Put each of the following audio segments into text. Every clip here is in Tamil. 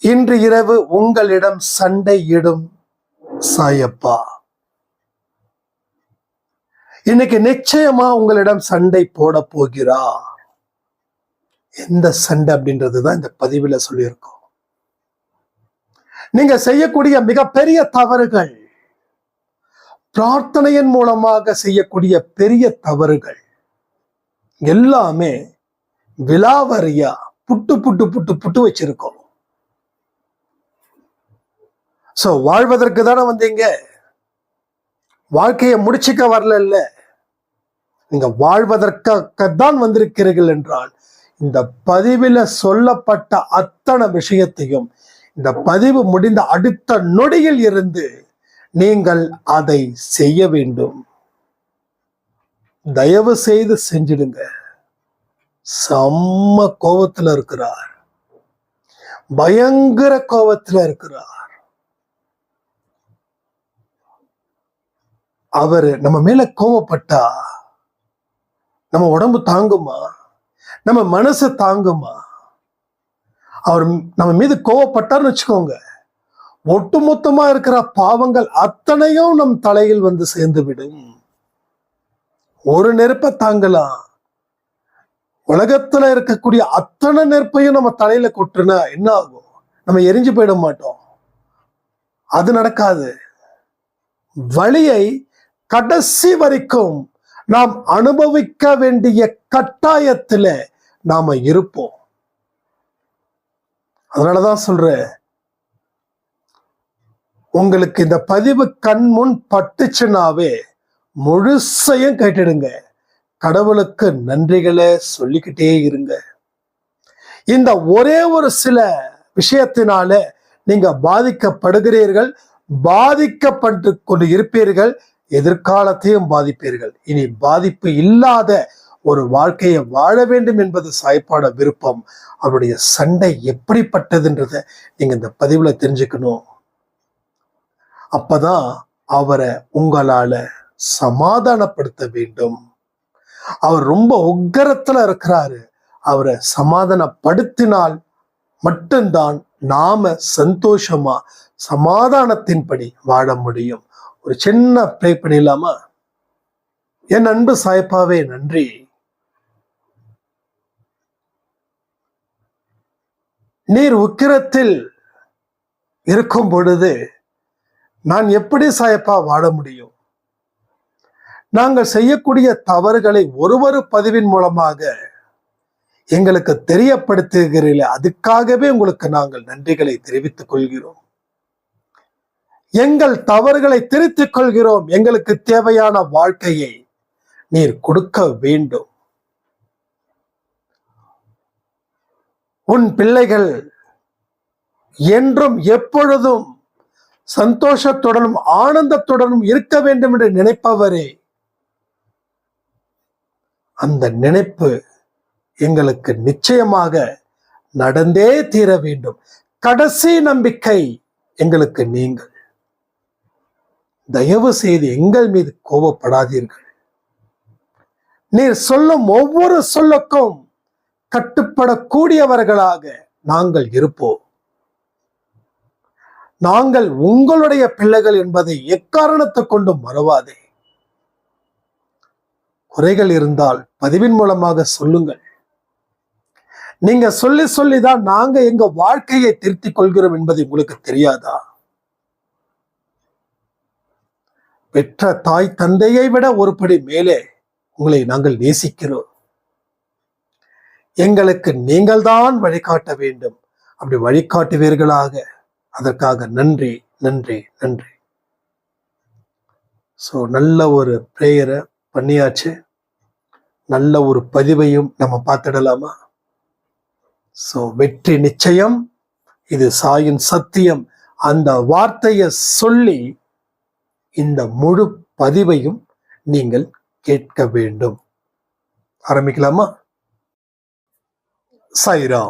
இன்று இரவு உங்களிடம் சண்டையிடும் சாயப்பா இன்னைக்கு நிச்சயமா உங்களிடம் சண்டை போட போகிறா. எந்த சண்டை அப்படின்றதுதான் இந்த பதிவுல சொல்லியிருக்கோம். நீங்க செய்யக்கூடிய மிகப்பெரிய தவறுகள், பிரார்த்தனையின் மூலமாக செய்யக்கூடிய பெரிய தவறுகள் எல்லாமே விலாவரியா புட்டு புட்டு புட்டு புட்டு வச்சிருக்கோம். சோ வாழ்வதற்கு தானே வந்தீங்க, வாழ்க்கையை முடிச்சுக்க வரல. இல்ல, நீங்க வாழ்வதற்காகத்தான் வந்திருக்கிறீர்கள் என்றால் இந்த பதிவில சொல்லப்பட்ட அத்தனை விஷயத்தையும் இந்த பதிவு முடிந்த அடுத்த நொடியில் இருந்து நீங்கள் அதை செய்ய வேண்டும். தயவு செய்து செஞ்சிடுங்க. செம்ம கோபத்துல இருக்கிறார், பயங்கர கோபத்துல இருக்கிறார். அவரு நம்ம மேல கோபப்பட்டா நம்ம உடம்பு தாங்குமா? நம்ம மனசு தாங்குமா? அவர் நம்ம மீது கோபப்பட்டார்னு வச்சுக்கோங்க, ஒட்டுமொத்தமா இருக்கிற பாவங்கள் அத்தனையும் நம் தலையில் வந்து சேர்ந்து விடும். ஒரு நெருப்பை தாங்கலாம், உலகத்துல இருக்கக்கூடிய அத்தனை நெருப்பையும் நம்ம தலையில கொட்டுனா என்ன ஆகும்? நம்ம எரிஞ்சு போயிட மாட்டோம். அது நடக்காது. வலியை கடைசி வரைக்கும் நாம் அனுபவிக்க வேண்டிய கட்டாயத்துல நாம இருப்போம். அதனாலதான் சொல்றேன், உங்களுக்கு இந்த பதிவு கண் முன் பட்டுச்சுனாவே முழுசையும் கேட்டுடுங்க. கடவுளுக்கு நன்றிகளை சொல்லிக்கிட்டே இருங்க. இந்த ஒரே ஒரு சில விஷயத்தினால நீங்க பாதிக்கப்படுகிறீர்கள், பாதிக்கப்பட்டு கொண்டு இருப்பீர்கள், எதிர்காலத்தையும் பாதிப்பீர்கள். இனி பாதிப்பு இல்லாத ஒரு வாழ்க்கையை வாழ வேண்டும் என்பது சாய்ப்பாட விருப்பம். அவருடைய சண்டை எப்படிப்பட்டதுன்றத நீங்க இந்த பதிவுல தெரிஞ்சுக்கணும். அப்பதான் அவரை உங்களால சமாதானப்படுத்த வேண்டும். அவர் ரொம்ப உக்கரத்துல இருக்கிறாரு. அவரை சமாதானப்படுத்தினால் மட்டும்தான் நாம சந்தோஷமா சமாதானத்தின்படி வாழ முடியும். ஒரு சின்ன ப்ரே பண்ணிடலாமா? என் அன்பு சாய்ப்பாவே நன்றி. நீர் உக்கிரத்தில் இருக்கும் பொழுது நான் எப்படி சாயப்பா வாழ முடியும்? நாங்கள் செய்யக்கூடிய தவறுகளை ஒரு பதிவின் மூலமாக எங்களுக்கு தெரியப்படுத்துகிறீர்கள். அதுக்காகவே உங்களுக்கு நாங்கள் நன்றிகளை தெரிவித்துக் கொள்கிறோம். எங்கள் தவறுகளை திருத்திக் கொள்கிறோம். எங்களுக்கு தேவையான வாழ்க்கையை நீர் கொடுக்க வேண்டும். உன் பிள்ளைகள் என்றும் எப்பொழுதும் சந்தோஷத்துடனும் ஆனந்தத்துடனும் இருக்க வேண்டும் என்று நினைப்பவரே, அந்த நினைப்பு எங்களுக்கு நிச்சயமாக நடந்தே தீர வேண்டும். கடைசி நம்பிக்கை எங்களுக்கு நீங்கள். தயவு செய்து எங்கள் மீது கோபப்படாதீர்கள். நீர் சொல்லும் ஒவ்வொரு சொல்லுக்கும் கட்டுப்படக்கூடியவர்களாக நாங்கள் இருப்போம். நாங்கள் உங்களுடைய பிள்ளைகள் என்பதை எக்காரணத்தை கொண்டு மறவாதே. குறைகள் இருந்தால் பதிவின் மூலமாக சொல்லுங்கள். நீங்க சொல்லி சொல்லிதான் நாங்க எங்க வாழ்க்கையை திருத்திக் கொள்கிறோம் என்பது உங்களுக்கு தெரியாதா? பெற்ற தாய் தந்தையை விட ஒரு படி மேலே உங்களை நாங்கள் நேசிக்கிறோம். எங்களுக்கு நீங்கள் தான் வழிகாட்ட வேண்டும். அப்படி வழிகாட்டுவீர்களாக. அதற்காக நன்றி நன்றி நன்றி. ஸோ நல்ல ஒரு பிரேயரை பண்ணியாச்சு. நல்ல ஒரு பதிவையும் நம்ம பார்த்துடலாமா? ஸோ வெற்றி நிச்சயம், இது சாயின் சத்தியம். அந்த வார்த்தையை சொல்லி இந்த முழு பதிவையும் நீங்கள் கேட்க வேண்டும். ஆரம்பிக்கலாமா? சாய்ரா.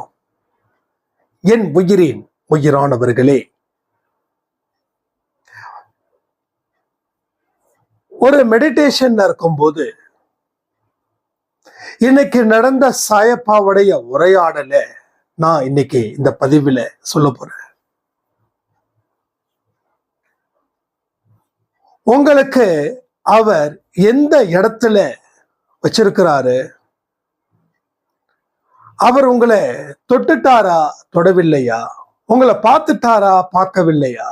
என் உயிரின் உயிரானவர்களே, ஒரு மெடிடேஷன் இருக்கும்போது இன்னைக்கு நடந்த சாயப்பாவுடைய உரையாடலை நான் இன்னைக்கு இந்த பதிவுல சொல்ல போறேன். உங்களுக்கு அவர் எந்த இடத்துல வச்சிருக்கிறாரு? அவர் உங்களை தொட்டுட்டாரா, தொடவில்லையா? உங்களை பார்த்துட்டாரா, பார்க்கவில்லையா?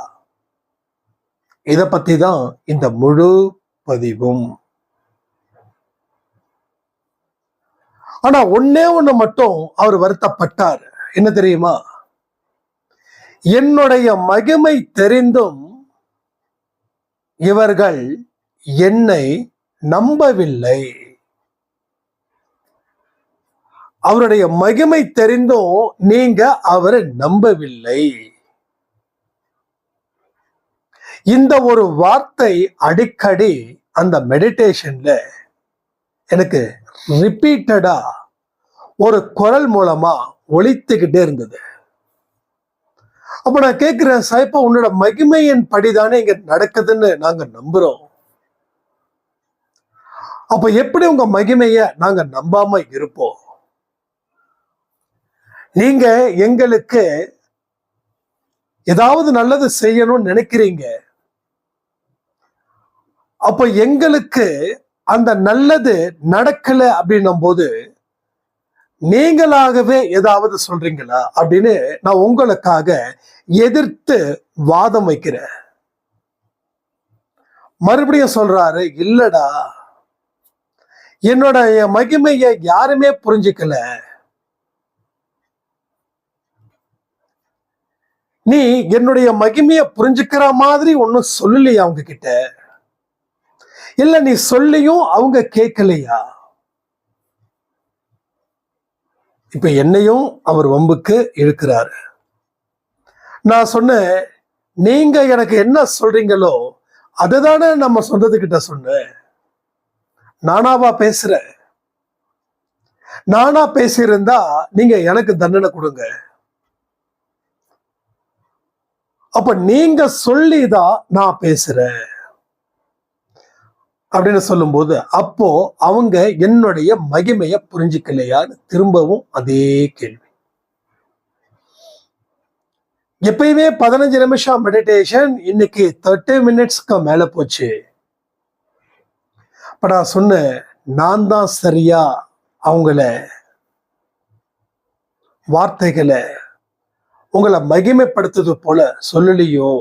இத பத்தி தான் இந்த முழு பதிவும். ஆனா ஒன்னே ஒண்ணு மட்டும் அவர் வருத்தப்பட்டார். என்ன தெரியுமா? என்னுடைய மகிமை தெரிந்தும் இவர்கள் என்னை நம்பவில்லை. அவருடைய மகிமை தெரிந்தும் நீங்க அவரை நம்பவில்லை. இந்த ஒரு வார்த்தை அடிக்கடி அந்த மெடிடேஷன்ல எனக்கு ரிப்பீட்டடா ஒரு குரல் மூலமா ஒலித்துக்கிட்டே இருந்தது. அப்ப நான் கேட்கிறேன், சாய்ப்பா உன்னோட மகிமையின் படிதானே இங்க நடக்குதுன்னு நாங்க நம்புறோம். அப்ப எப்படி உங்க மகிமைய நாங்க நம்பாம இருப்போம்? நீங்க எங்களுக்கு ஏதாவது நல்லது செய்யணும்னு நினைக்கிறீங்க. அப்ப எங்களுக்கு அந்த நல்லது நடக்கல அப்படின்னும் போது நீங்களாகவே ஏதாவது சொல்றீங்களா அப்படின்னு நான் உங்களுக்காக எதிர்த்து வாதம் வைக்கிறேன். மறுபடியும் சொல்றாரு, இல்லடா, என்னோட மகிமையை யாருமே புரிஞ்சுக்கல. நீ என்னுடைய மகிமையை புரிஞ்சுக்கிற மாதிரி ஒன்னும் சொல்லலையா அவங்க கிட்ட? இல்ல நீ சொல்லியும் அவங்க கேட்கலையா? இப்ப என்னையும் அவர் வம்புக்கு இழுக்கிறாரு. நான் சொன்னேன், நீங்க எனக்கு என்ன சொல்றீங்களோ அதுதானே நம்ம சொந்தத்துக்கிட்ட சொன்னேன். நானாவா பேசுறேன்? நானா பேசியிருந்தா நீங்க எனக்கு தண்டனை கொடுங்க. அப்ப நீங்க சொல்லிதான் நான் பேசுறேன் அப்படின்னு சொல்லும்போது, அப்போ அவங்க என்னுடைய மகிமைய புரிஞ்சுக்கலையான்னு திரும்பவும் அதே கேள்வி. எப்பயுமே 15 நிமிஷம் மெடிடேஷன், இன்னைக்கு 30 மினிட்ஸ்க்கு மேல போச்சு. அப்ப நான் சொன்னேன், நான் தான் சரியா அவங்கள வார்த்தைகளை உங்களை மகிமைப்படுத்துறது போல சொல்லலையோ,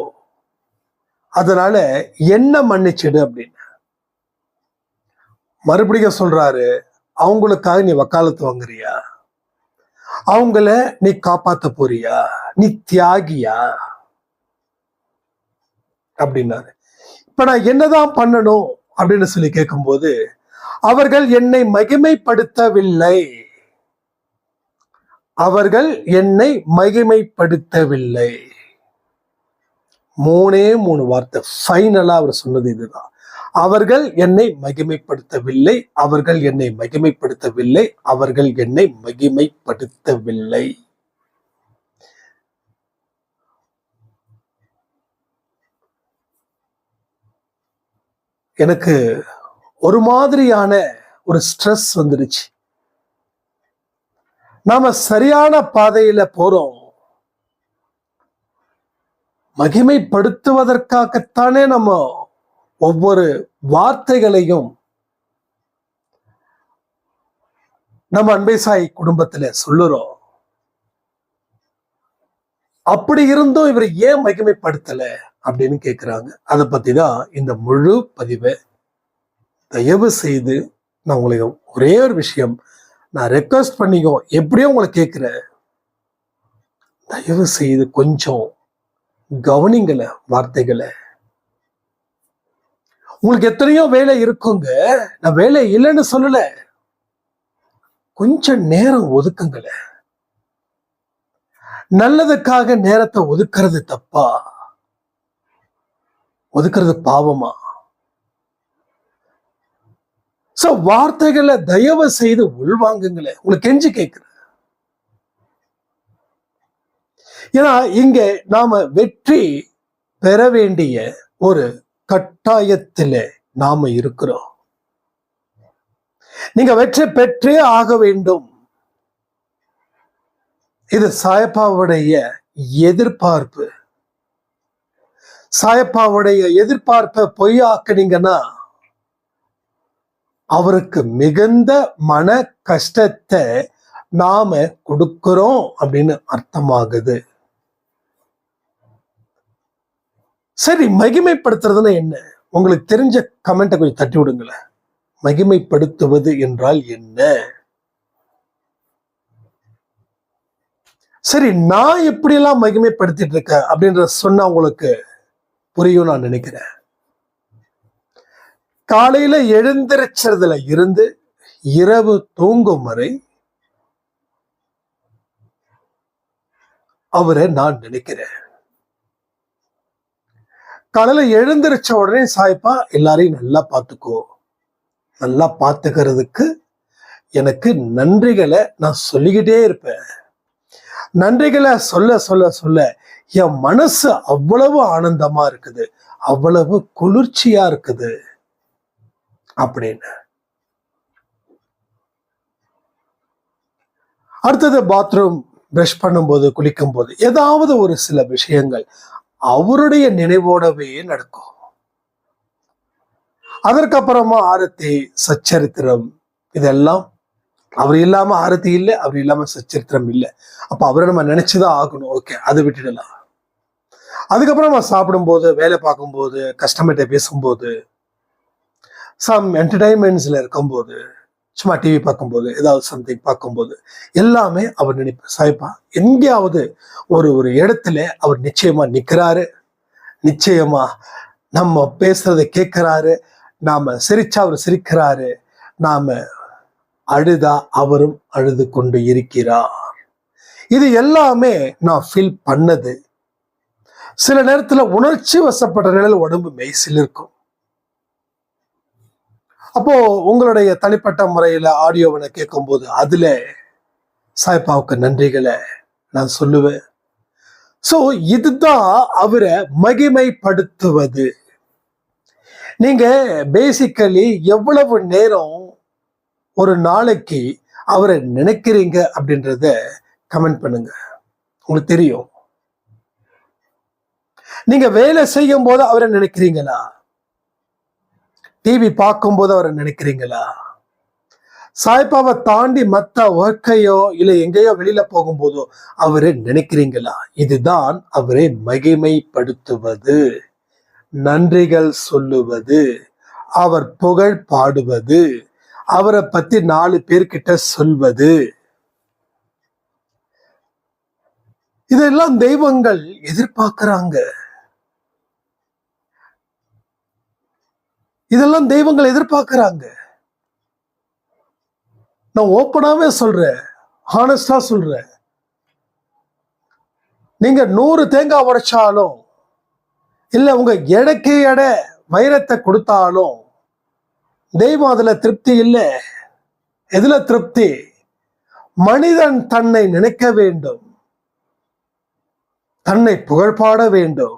அதனால என்ன மன்னிச்சிடு அப்படின்னு. மறுபடியும் சொல்றாரு, அவங்களுக்காக நீ வக்காலத்து வாங்குறியா? அவங்கள நீ காப்பாத்த போறியா? நீ தியாகியா அப்படின்னாரு. இப்ப நான் என்னதான் பண்ணணும் அப்படின்னு சொல்லி கேட்கும்போது, அவர்கள் என்னை மகிமைப்படுத்தவில்லை. அவர்கள் என்னை மகிமைப்படுத்தவில்லை. 3 வார்த்தை ஃபைனலா அவர் சொன்னது இதுதான். அவர்கள் என்னை மகிமைப்படுத்தவில்லை, அவர்கள் என்னை மகிமைப்படுத்தவில்லை, அவர்கள் என்னை மகிமைப்படுத்தவில்லை. எனக்கு ஒரு மாதிரியான ஒரு ஸ்ட்ரெஸ் வந்துருச்சு. நாம சரியான பாதையில போறோம். மகிமைப்படுத்துவதற்காகத்தானே நம்ம ஒவ்வொரு வார்த்தைகளையும் நம்ம அன்பை சாய் குடும்பத்துல சொல்லுறோம். அப்படி இருந்தும் இவர் ஏன் மகிமைப்படுத்தல அப்படின்னு கேட்கிறாங்க. அதை பத்தி தான் இந்த முழு பதிவை. தயவு செய்து நான் உங்களுக்கு ஒரே ஒரு விஷயம் நான் ரெக்வஸ்ட் பண்ணிக்கோ, எப்படியும் உங்களை கேட்கிறேன், தயவு செய்து கொஞ்சம் கவனிங்கள வார்த்தைகளை. உங்களுக்கு எத்தனையோ வேலை இருக்குங்க, நான் வேலை இல்லைன்னு சொல்லல, கொஞ்சம் நேரம் ஒதுக்குங்கள. நல்லதுக்காக நேரத்தை ஒதுக்குறது தப்பா? ஒதுக்குறது பாவமா? சோ வார்த்தைகளை தயவு செய்து உள்வாங்குங்களேன், உங்களுக்கு கெஞ்சி கேட்கிறேன். ஏன்னா இங்க நாம வெற்றி பெற வேண்டிய ஒரு கட்டாயத்தில நாம இருக்கிறோம். நீங்க வெற்றி பெற்றே ஆக வேண்டும். இது சாயப்பாவுடைய எதிர்பார்ப்பு. சாயப்பாவுடைய எதிர்பார்ப்பை பொய்யாக்குனீங்கன்னா அவருக்கு மிகுந்த மன கஷ்டத்தை நாம கொடுக்கிறோம் அப்படின்னு அர்த்தமாகுது. சரி, மகிமைப்படுத்துறதுன்னா என்ன? உங்களுக்கு தெரிஞ்ச கமெண்ட்டை கொஞ்சம் தட்டி விடுங்களேன். மகிமைப்படுத்துவது என்றால் என்ன? சரி, நான் எப்படியெல்லாம் மகிமைப்படுத்திட்டு இருக்கேன் அப்படின்ற சொன்னா உங்களுக்கு புரியும் நான் நினைக்கிறேன். காலையில எழுந்திருச்சதுல இருந்து இரவு தூங்கும் வரை அவரை நான் நினைக்கிறேன். காலையில எழுந்திருச்ச உடனே சாய்ப்பா எல்லாரையும் நல்லா பார்த்துக்கோ, நல்லா பார்த்துக்கிறதுக்கு எனக்கு நன்றிகளை நான் சொல்லிக்கிட்டே இருப்பேன். நன்றிகளை சொல்ல சொல்ல சொல்ல என் மனசு அவ்வளவு ஆனந்தமா இருக்குது, அவ்வளவு குளிர்ச்சியா இருக்குது அப்படின்னு. அடுத்தது பாத்ரூம் பிரஷ் பண்ணும்போது, குளிக்கும் போது ஏதாவது ஒரு சில விஷயங்கள் அவருடைய நினைவோடவே நடக்கும். அதற்கப்புறமா ஆரத்தி, சச்சரித்திரம், இதெல்லாம் அவர் இல்லாம ஆரத்தி இல்லை, அவர் இல்லாம சச்சரித்திரம் இல்லை. அப்ப அவரை நம்ம நினைச்சுதான் ஆகணும். ஓகே, அதை விட்டுடலாம். அதுக்கப்புறமா சாப்பிடும்போது, வேலை பார்க்கும்போது, கஸ்டமர்கிட்ட பேசும்போது, சம் என்டர்டைன்மெண்ட்ஸ்ல இருக்கும்போது, சும்மா டிவி பார்க்கும்போது, ஏதாவது சம்திங் பார்க்கும்போது எல்லாமே அவர் நினைப்பார். சாய்ப்பா எங்கேயாவது ஒரு இடத்துல அவர் நிச்சயமா நிற்கிறாரு, நிச்சயமா நம்ம பேசுறதை கேட்கிறாரு, நாம சிரிச்சா அவர் சிரிக்கிறாரு, நாம அழுதா அவரும் அழுது கொண்டு இருக்கிறார். இது எல்லாமே நான் ஃபீல் பண்ணது. சில நேரத்துல உணர்ச்சி வசப்பட்ட நிலையில் உடம்பு மெய்சில் இருக்கும். அப்போ உங்களுடைய தனிப்பட்ட முறையில ஆடியோவை கேட்கும்போது அதுல சாய்ப்பாவுக்கு நன்றிகளை நான் சொல்லுவேன். சோ இதுதான் அவரை மகிமைப்படுத்துவது. நீங்க பேசிக்கலி எவ்வளவு நேரம் ஒரு நாளைக்கு அவரை நினைக்கிறீங்க அப்படின்றத கமெண்ட் பண்ணுங்க. உங்களுக்கு தெரியும். நீங்க வேலை செய்யும் போது அவரை நினைக்கிறீங்களா? டிவி பார்க்கும்போது அவரை நினைக்கிறீங்களா? சாய்பாவை தாண்டி மற்ற ஒர்க்கையோ இல்லை எங்கேயோ வெளியில போகும்போதோ அவரை நினைக்கிறீங்களா? இதுதான் அவரை மகிமைப்படுத்துவது, நன்றிகள் சொல்லுவது, அவர் புகழ் பாடுவது, அவரை பத்தி 4 பேர்கிட்ட சொல்வது. இதெல்லாம் தெய்வங்கள் எதிர்பார்க்கிறாங்க. இதெல்லாம் தெய்வங்கள் எதிர்பார்க்கிறாங்க. நான் ஓப்பனாவே சொல்றேன், ஹானஸ்டா சொல்றேன். நீங்க 100 தேங்காய் உடைச்சாலும் இல்ல உங்க எடைக்கு எடை வைரத்தை கொடுத்தாலும் தெய்வம் அதுல திருப்தி இல்லை. எதுல திருப்தி? மனிதன் தன்னை நினைக்க வேண்டும், தன்னை புகழ்பாட வேண்டும்,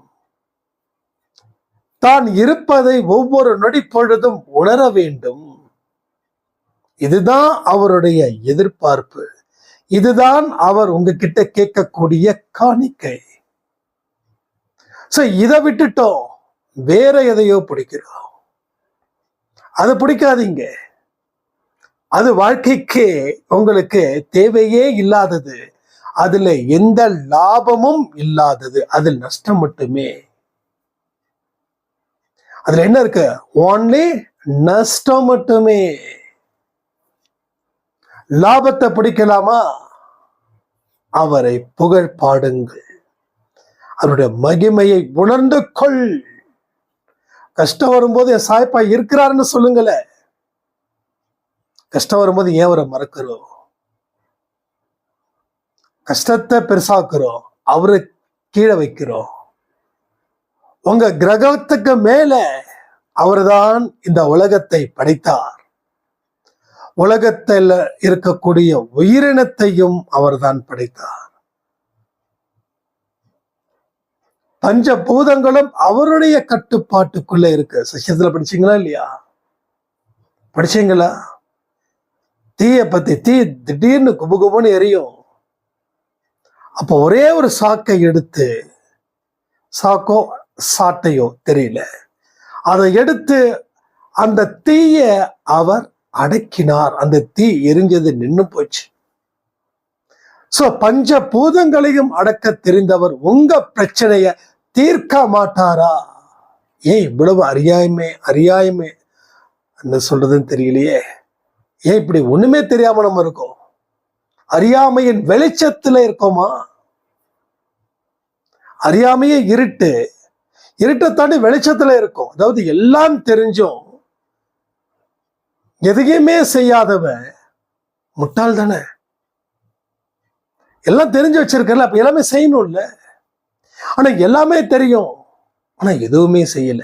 தான் இருப்பதை ஒவ்வொரு நொடி பொழுதும் உணர வேண்டும். இதுதான் அவருடைய எதிர்பார்ப்பு. இதுதான் அவர் உங்ககிட்ட கேட்கக்கூடிய காணிக்கை. சோ இதை விட்டுட்டோம், வேற எதையோ பிடிக்கிறோம். அது பிடிக்காதீங்க. அது வாழ்க்கைக்கு உங்களுக்கு தேவையே இல்லாதது, அதுல எந்த லாபமும் இல்லாதது, அதில் நஷ்டம் மட்டுமே. அதுல என்ன இருக்கு? ஒன்லி நஷ்டம் மட்டுமே. லாபத்தை பிடிக்கலாமா? அவரை புகழ் பாடுங்கள், அவருடைய மகிமையை உணர்ந்து கொள். கஷ்டம் வரும்போது என் சாய்ப்பா இருக்கிறாருன்னு சொல்லுங்களே. கஷ்டம் வரும்போது ஏன் அவரை மறக்கிறோம்? கஷ்டத்தை பெருசாக்குறோம், அவரை கீழே வைக்கிறோம். உங்க கிரகத்துக்கு மேல அவர்தான் இந்த உலகத்தை படைத்தார். உலகத்தில் இருக்கக்கூடிய உயிரினத்தையும் அவர்தான் படைத்தார். பஞ்சபூதங்களும் அவருடைய கட்டுப்பாட்டுக்குள்ள இருக்கு. சத்தியத்துல படிச்சீங்களா இல்லையா? படிச்சீங்களா? தீய பத்தி, தீ திடீர்னு குபுகுபுன்னு எரியும். அப்போ ஒரே ஒரு சாக்கை எடுத்து, சாக்கோ சாட்டையோ தெரியல. அதை எடுத்து அந்த தீய அவர் அடக்கினார். அந்த தீ எரிஞ்சது நின்னு போச்சு. சோ பஞ்ச பூதங்களையும் அடக்க தெரிந்தவர் உங்க பிரச்சனைய தீர்க்க மாட்டாரா? ஏன் இவ்வளவு அறியாயமே என்ன சொல்றதுன்னு தெரியலையே. ஏன் இப்படி ஒண்ணுமே தெரியாம நம்ம இருக்கோம்? அறியாமையின் வெளிச்சத்துல இருக்கோமா? அறியாமையே இருட்டை தாண்டி வெளிச்சத்துல இருக்கும். அதாவது எல்லாம் தெரிஞ்சும் எதையுமே செய்யாதவன் முட்டாள் தானே. எல்லாம் தெரிஞ்சு வச்சிருக்கல, அப்ப எல்லாமே செய்யணும்ல. ஆனா எல்லாமே தெரியும், ஆனா எதுவுமே செய்யல.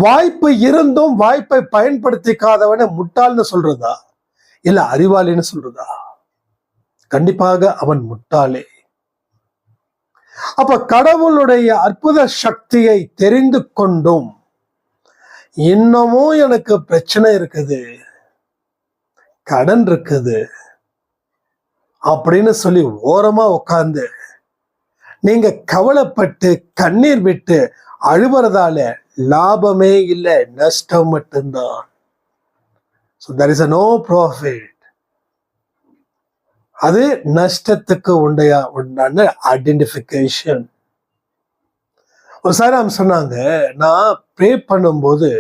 வாய்ப்பு இருந்தும் வாய்ப்பை பயன்படுத்திக்காதவன முட்டாள்னு சொல்றதா இல்ல அறிவாளின்னு சொல்றதா? கண்டிப்பாக அவன் முட்டாளே. அப்ப கடவுளுடைய அற்புத சக்தியை தெரிந்து கொண்டும் இன்னமும் எனக்கு பிரச்சனை இருக்குது, கடன் இருக்குது அப்படின்னு சொல்லி ஓரமா உட்கார்ந்து நீங்க கவலைப்பட்டு கண்ணீர் விட்டு அழுவறதால லாபமே இல்லை, நஷ்டம் மட்டும்தான். So there is no profit. அது நஷ்டத்துக்கு உண்டான ஐடென்டிஃபிகேஷன். ஒரு சார் சொன்னாங்க, நான் ப்ரே பண்ணும்போது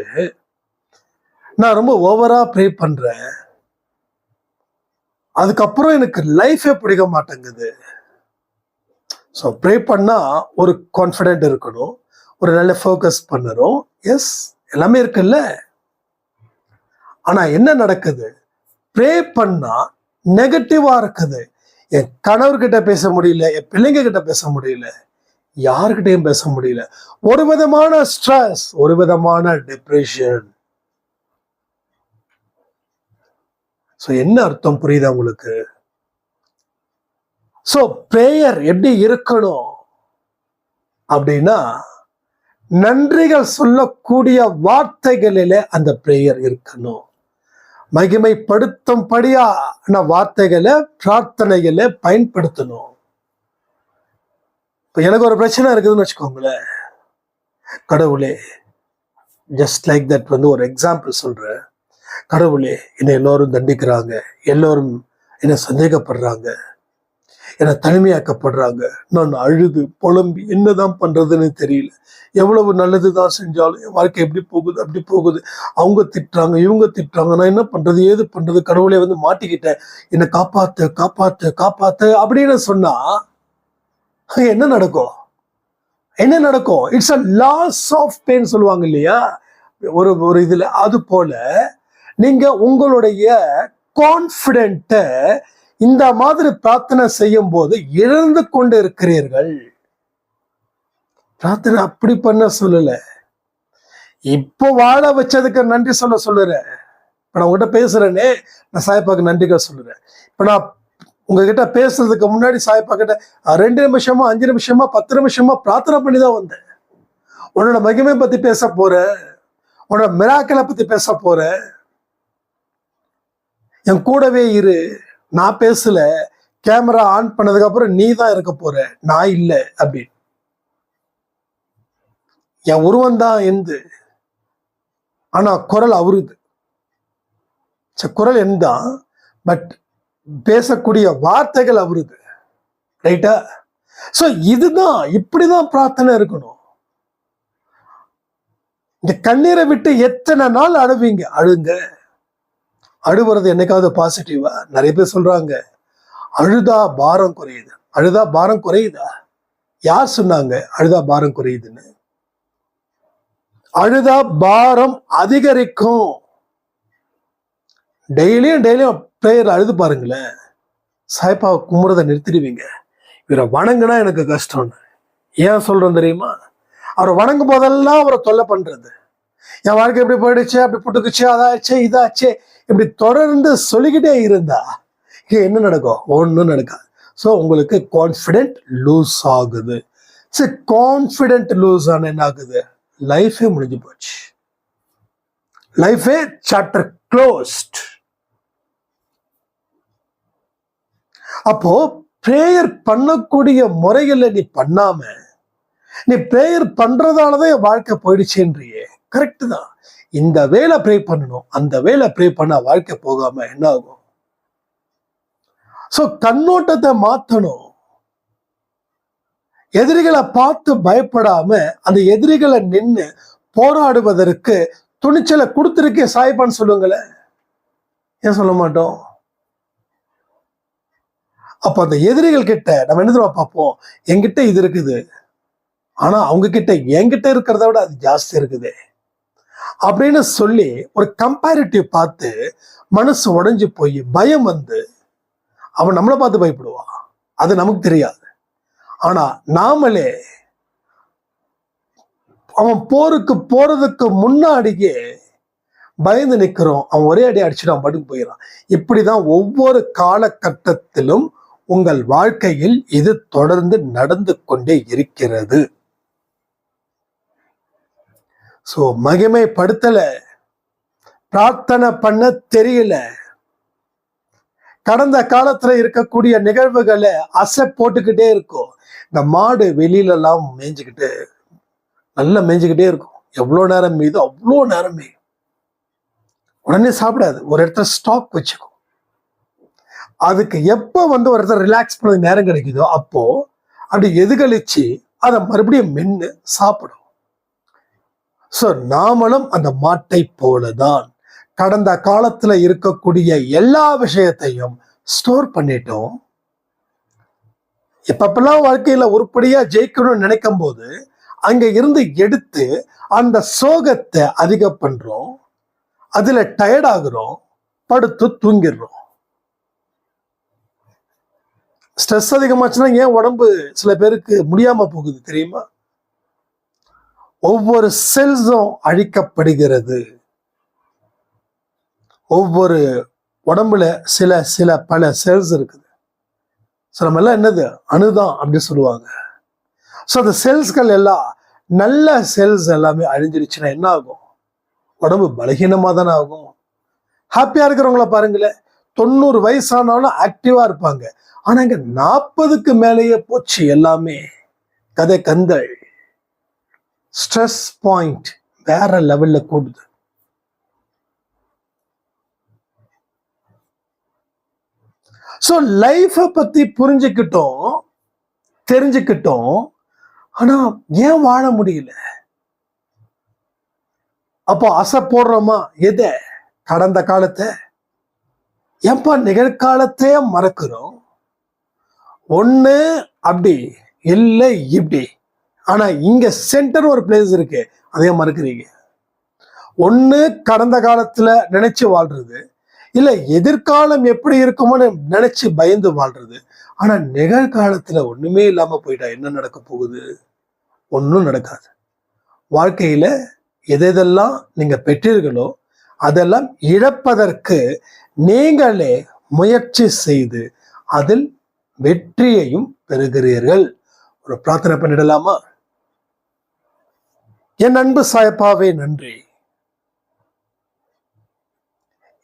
நான் ரொம்ப ஓவரா ப்ரே பண்றேன், அதுக்கப்புறம் எனக்கு லைஃபே பிடிக்க மாட்டேங்குது. ஸோ ப்ரே பண்ணா ஒரு கான்ஃபிடென்ட் இருக்கணும், ஒரு நல்ல ஃபோக்கஸ் பண்ணணும், எஸ் எல்லாமே இருக்குல்ல. ஆனா என்ன நடக்குது? ப்ரே பண்ணா நெகட்டிவா இருக்குது. என் கணவர்கிட்ட பேச முடியல, என் பிள்ளைங்க கிட்ட பேச முடியல, யாருக்கிட்டையும் பேச முடியல. ஒரு விதமான ஸ்ட்ரெஸ், ஒரு விதமான டிப்ரெஷன். ஸோ என்ன அர்த்தம் புரியுதா உங்களுக்கு? ஸோ பிரேயர் எப்படி இருக்கணும் அப்படின்னா, நன்றிகள் சொல்லக்கூடிய வார்த்தைகளிலே அந்த பிரேயர் இருக்கணும். மகிமைப்படுத்தும்படியான வார்த்தைகளை பிரார்த்தனைகளை பயன்படுத்தணும். இப்போ எனக்கு ஒரு பிரச்சனை இருக்குதுன்னு வச்சுக்கோங்களேன், கடவுளே, ஜஸ்ட் லைக் தட் ஒரு எக்ஸாம்பிள் சொல்றேன். கடவுளே, என்னை எல்லோரும் தண்டிக்கிறாங்க, எல்லோரும் என்னை சந்தேகப்படுறாங்க, என்னை தனிமையாக்கப்படுறாங்க, நான் அழுது புலம்பி என்னதான் பண்றதுன்னு தெரியல, எவ்வளவு நல்லதுதான் செஞ்சாலும் என் வாழ்க்கை எப்படி போகுது அப்படி போகுது, அவங்க திட்டுறாங்க இவங்க திட்டுறாங்க, நான் என்ன பண்றது ஏது பண்றது, கடவுளே மாட்டிக்கிட்டேன், என்னை காப்பாத்து காப்பாத்து காப்பாத்து அப்படின்னு சொன்னா என்ன நடக்கும்? என்ன நடக்கும்? It's a loss of pain சொல்லுவாங்க இல்லையா ஒரு இதுல. அது போல நீங்க உங்களுடைய கான்ஃபிடென்ட்ட இந்த மாதிரி பிரார்த்தனை செய்யும் போது இழந்து கொண்டு இருக்கிறீர்கள். பிரார்த்தனை அப்படி பண்ண சொல்லல, இப்போ வாழ வச்சதுக்கு நன்றி சொல்லுறேன். இப்ப நான் உங்ககிட்ட பேசுறேனே, நான் சாயப்பாக்கு நன்றிகள் சொல்லுறேன். இப்ப நான் உங்ககிட்ட பேசுறதுக்கு முன்னாடி சாயப்பா கிட்ட 2 நிமிஷமா 5 நிமிஷமா 10 நிமிஷமா பிரார்த்தனை பண்ணிதான் வந்தேன். உன்னோட மகிமை பத்தி பேச போறேன், உன்னோட மிராக்களை பத்தி பேச போறேன், என் கூடவே இரு, நான் பேசல, கேமரா ஆன் பண்ணதுக்கு அப்புறம் நீ தான் இருக்க போற, நான் இல்லை அப்படின்னு. என் உருவம் தான் எந்து, ஆனா குரல் அவருது. குரல் எந்தான், பட் பேசக்கூடிய வார்த்தைகள் அவருது. ரைட்டா? சோ இதுதான், இப்படிதான் பிரார்த்தனை இருக்கணும். இந்த கண்ணீரை விட்டு எத்தனை நாள் அழுவீங்க? அழுங்க. அழுவுறது என்னைக்காவது பாசிட்டிவா? நிறைய பேர் சொல்றாங்க அழுதா பாரம் குறையுது. அழுதா பாரம் குறையுதா? யார் சொன்னாங்க அழுதா பாரம் குறையுதுன்னு? அழுதா பாரம் அதிகரிக்கும். டெய்லியும் பிரேயர் அழுது பாருங்களேன், சாய்பாவை கும்புறதை நிறுத்திடுவீங்க. இவரை வணங்குனா எனக்கு கஷ்டம்னு. ஏன் சொல்றேன் தெரியுமா? அவரை வணங்கும் போதெல்லாம் அவரை தொல்லை பண்றது, என் வாழ்க்கை எப்படி போயிடுச்சு, அப்படி புட்டுக்குச்சு, அதாச்சு இதாச்சு, இப்படி தொடர்ந்து சொல்லிக்கிட்டே இருந்தா என்ன நடக்கும்? ஒன்றும் நடக்காது. ஸோ உங்களுக்கு கான்ஃபிடென்ட் லூஸ் ஆகுது. சரி, கான்ஃபிடென்ட் லூஸ் ஆன என்ன ஆகுது? லைஃபே முடிஞ்சு போச்சு. லைஃபே சாப்டர் க்ளோஸ்ட். அப்போ பிரேயர் பண்ணக்கூடிய முறைகளை நீ பண்ணாம நீ பிரேயர் பண்றதாலதான் என் வாழ்க்கை போயிடுச்சுன்றியே. கரெக்ட் தான். இந்த வேலை ப்ரே பண்ணணும், அந்த வேலை ப்ரே பண்ண வாழ்க்கை போகாம என்ன ஆகும்? சோ கண்ணோட்டத்தை மாத்தணும். எதிரிகளை பார்த்து பயப்படாம அந்த எதிரிகளை நின்று போராடுவதற்கு துணிச்சலை கொடுத்திருக்கே சாய்பான்னு சொல்லுங்களேன். ஏன் சொல்ல மாட்டோம்? அப்ப அந்த எதிரிகள் கிட்ட நம்ம என்ன தெரியுமா பார்ப்போம்? என்கிட்ட இது இருக்குது, ஆனா அவங்க கிட்ட என்கிட்ட இருக்கிறத விட அது ஜாஸ்தி இருக்குது அப்படின்னு சொல்லி ஒரு கம்பேரிட்டிவ் பார்த்து மனசு உடைஞ்சு போய் பயம் வந்து அவன் நம்மளை பார்த்து பயப்படுவான். அது நமக்கு தெரியாது. ஆனா நாமளே அவன் போருக்கு போறதுக்கு முன்னாடியே பயந்து நிற்கிறோம். அவன் ஒரே அடி அடிச்சுட்டு அவன் படுக்கு போயிடறான். இப்படிதான் ஒவ்வொரு காலகட்டத்திலும் உங்கள் வாழ்க்கையில் இது தொடர்ந்து நடந்து கொண்டே இருக்கிறது. சோ மகிமைப்படுத்தல, பிரார்த்தனை பண்ண தெரியல, கடந்த காலத்துல இருக்கக்கூடிய நிகழ்வுகளை அசை போட்டுக்கிட்டே இருக்கும். இந்த மாடு வெளியில எல்லாம் மேய்ஞ்சுக்கிட்டு நல்லா மேய்ஞ்சுக்கிட்டே இருக்கும். எவ்வளவு நேரம் மீது அவ்வளோ நேரம் மேயும். உடனே சாப்பிடாது, ஒரு இடத்துல ஸ்டாக் வச்சுக்கும். அதுக்கு எப்போ வந்து ஒரு இடத்துல ரிலாக்ஸ் பண்ண நேரம் கிடைக்குதோ அப்போ அப்படி எதுகளிச்சு அதை மறுபடியும் மென்னு சாப்பிடும். சோ நாமளும் அந்த மாட்டை போலதான் கடந்த காலத்துல இருக்கக்கூடிய எல்லா விஷயத்தையும் ஸ்டோர் பண்ணிட்டோம். எப்பப்பெல்லாம் வாழ்க்கையில உருப்படியா ஜெயிக்கணும்னு நினைக்கும் போது அங்க இருந்து எடுத்து அந்த சோகத்தை அதிகம் பண்றோம். அதுல டயர்ட் ஆகுறோம், படுத்து தூங்கிடுறோம். ஸ்ட்ரெஸ் அதிகமாச்சுன்னா ஏன் உடம்பு சில பேருக்கு முடியாம போகுது தெரியுமா? ஒவ்வொரு செல்ஸும் அழிக்கப்படுகிறது. ஒவ்வொரு உடம்புல சில சில பல செல்ஸ் இருக்குது. சில எல்லாம் என்னது அணுதான் அப்படின்னு சொல்லுவாங்க. ஸோ அந்த செல்ஸ்கள் எல்லாம் நல்ல செல்ஸ் எல்லாமே அழிஞ்சிருச்சுன்னா என்ன ஆகும்? உடம்பு பலகீனமா தானே ஆகும். ஹாப்பியா இருக்கிறவங்கள பாருங்களேன், 90 வயசானாலும் ஆக்டிவா இருப்பாங்க. ஆனா இங்க 40க்கு மேலேயே போச்சு எல்லாமே கதை கந்தள். ஸ்ட்ரெஸ் பாயிண்ட் வேற லெவல்ல கூடுது. ஸோ லைஃபை பத்தி புரிஞ்சுக்கிட்டோம், தெரிஞ்சுக்கிட்டோம், ஆனா ஏன் வாழ முடியல? அப்போ அசை போடுறோமா? எதை? கடந்த காலத்தை. ஏன்பா நிகழ்காலத்தையே மறக்கிறோம்? ஒண்ணு அப்படி இல்லை இப்படி. ஆனா இங்க சென்டர் ஒரு பிளேஸ் இருக்கு, அதையும் மறக்கிறீங்க. ஒண்ணு கடந்த காலத்துல நினைச்சு வாழ்றது, இல்ல எதிர்காலம் எப்படி இருக்குமோன்னு நினைச்சு பயந்து வாழ்றது. ஆனா நிகழ்காலத்துல ஒண்ணுமே இல்லாம போயிட்டா என்ன நடக்க போகுது? ஒன்றும் நடக்காது. வாழ்க்கையில எதெல்லாம் நீங்க பெற்றீர்களோ அதெல்லாம் இழப்பதற்கு நீங்களே முயற்சி செய்து அதில் வெற்றியையும் பெறுகிறீர்கள். ஒரு பிரார்த்தனை பண்ணிடலாமா? என் அன்பு சாயப்பாவே நன்றி.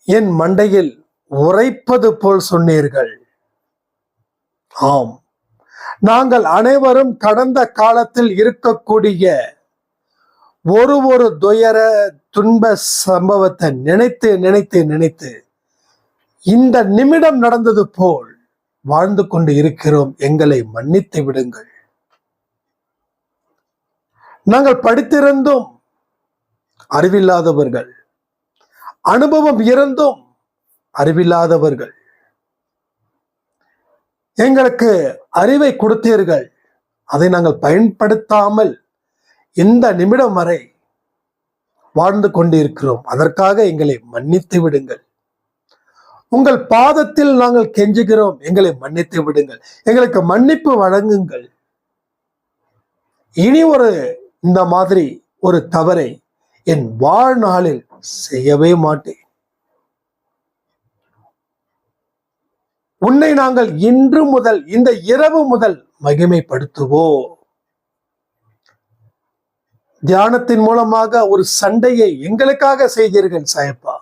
என் மண்டையில் உரைப்பது போல் சொன்னீர்கள். ஆம், நாங்கள் அனைவரும் கடந்த காலத்தில் இருக்கக்கூடிய ஒரு துயர துன்ப சம்பவத்தை நினைத்து நினைத்து நினைத்து இந்த நிமிடம் நடந்தது போல் வாழ்ந்து கொண்டு இருக்கிறோம். எங்களை மன்னித்து விடுங்கள். நாங்கள் படித்திருந்தும் அறிவில்லாதவர்கள், அனுபவம் இருந்தும் அறிவில்லாதவர்கள். எங்களுக்கு அறிவை கொடுத்தீர்கள், அதை நாங்கள் பயன்படுத்தாமல் இந்த நிமிடம் வரை வாழ்ந்து கொண்டிருக்கிறோம். அதற்காக எங்களை மன்னித்து விடுங்கள். உங்கள் பாதத்தில் நாங்கள் கெஞ்சுகிறோம், எங்களை மன்னித்து விடுங்கள். எங்களுக்கு மன்னிப்பு வழங்குங்கள். இனி இந்த மாதிரி ஒரு தவறை என் வாழ்நாளில் செய்யவே மாட்டேன். உன்னை நாங்கள் இன்று முதல், இந்த இரவு முதல் மகிமைப்படுத்துவோம். தியானத்தின் மூலமாக ஒரு சண்டையை எங்களுக்காக செய்தீர்கள் சாயப்பா.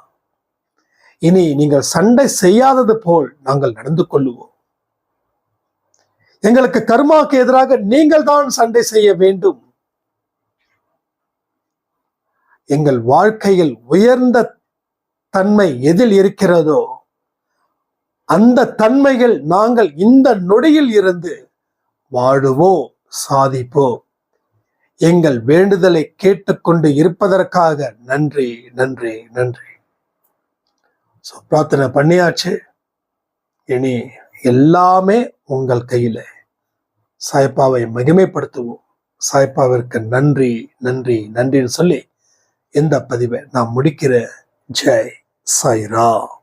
இனி நீங்கள் சண்டை செய்யாதது போல் நாங்கள் நடந்து கொள்ளுவோம். எங்களுக்கு கர்மாவுக்கு எதிராக நீங்கள் தான் சண்டை செய்ய வேண்டும். எங்கள் வாழ்க்கையில் உயர்ந்த தன்மை எதில் இருக்கிறதோ அந்த தன்மைகள் நாங்கள் இந்த நொடியில் இருந்து வாழுவோம், சாதிப்போம். எங்கள் வேண்டுதலை கேட்டுக்கொண்டு இருப்பதற்காக நன்றி, நன்றி, நன்றி. பிரார்த்தனை பண்ணியாச்சு. இனி எல்லாமே உங்கள் கையில. சாய்பாவை மகிமைப்படுத்துவோம். சாய்பாவிற்கு நன்றி, நன்றி, நன்றின்னு சொல்லி இந்த பதிவை நான் முடிக்கிறேன். ஜெய் சாய்ராம்.